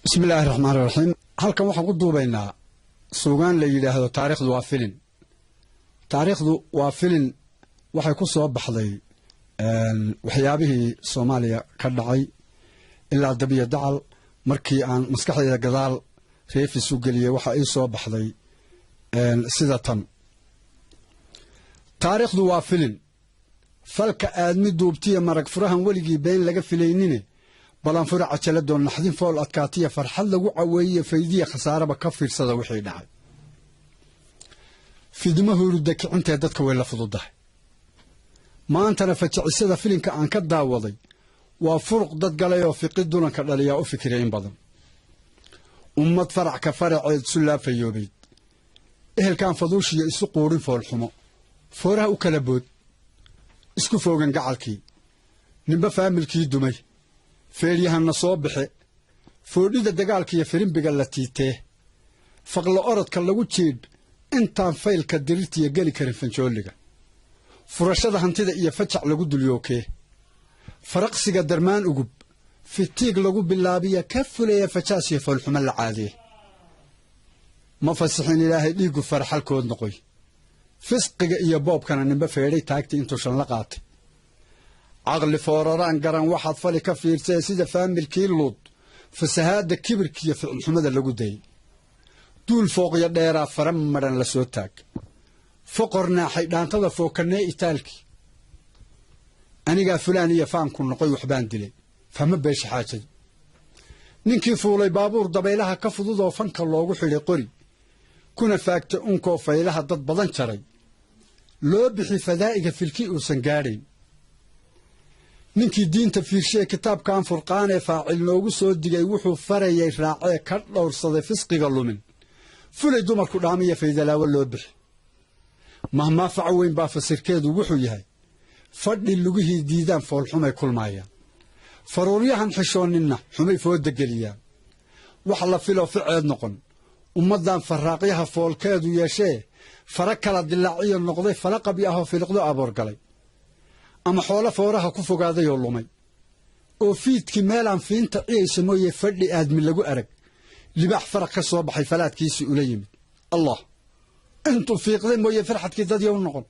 بسم الله الرحمن الرحيم. halkan waxaan ku duubaynaa suugaan la yiraahdo taariikhdu waa filin. taariikhdu waa filin waxay ku soo baxday waxyaabihii Soomaaliya ka dhacay ilaa dabiya dacal markii aan maskaxdayda gadaal reefis u galiyay waxa ay soo baxday sida tan. taariikhdu waa filin falka aadmi duubtiya marag furahan waligii been laga filaynine balan fura cajaladoo naxdin fool adkaatiya farxad lagu caweeyay faydiya khasaaraba ka fiirsada wixii dhacay. fidmaha hurda kicinta dadka way la fududahay. maantana fajacisada filinka aan ka daawaday waa furuq dad galay oo fiqid dulanka dhaliya u fikireen badan. ummad farac ka faraceed sulaafayoobay. ehelkan faduushiya isu qoorin fool xumo. fooraha u kala bood. isku foogan gacalkii. ninba faamilkii dumay. feeryahanna soo bixe foodhida dagaalka iyo firimbiga la tiitee faqlo orodka lagu jiidh intaan faylka dirirtiya geli karin fanjooliga furashada hantida iyo fajac lagu dulyookee faraqsiga darmaan ugub fitiig lagu bilaabiya ka fuleeya fajaas iyo foolxumo la caadee ma fasixin ilaahay dhiigu farxalkood noqoy fisqiga iyo boobkana ninba feedhay taagtii intuu shan la qaatay عقل فوران قران واحد فالي كفير سيدا فامل كيلود فسهاد كبر كي في الحمد اللي قدي طول فوق يديرا فرمرا لسوتاك فقرنا حيدان تضا فوق كنا إتالكي أنا قال فلان يفهم كن نقوي وحبان دلي فما بيش حاجة ننكي فولي بابور ضبيلها كفضوضا وفنك الله وحي قري كنا فاكت أنكو فايلها ضد بضان شري لو بحي فدائق في الكي وسنقارين ninkii diinta fiirshay kitaabkan furqaan ee faacil loogu soo digay wuxuu farayay raacay ka dhowrsaday fisqiga lumin fulay dumarku dhaamiya faydalaawa loo bixi mahma fac weyn baa fasirkeedu wuxuu yahay fadhi lugihii diidaan fool xumay kulmaayaan faruuryahan xishoonina xumay fooda geliyaan wax la filo ficeed noqon ummadan faraaqyaha foolkeedu yeeshee fara kala dilaaciyo noqday falaqabi ah oo filiqdo aboor galay ama xoolo fooraha ku fogaaday oo lumay oo fiidkii meel aan fiinta ciyaysa mooyee fadhi aadmi lagu arag libax faraq ka soo baxay falaadkiisii ula yimid allah intuu fiiqday mooyee farxadkii dad yow noqon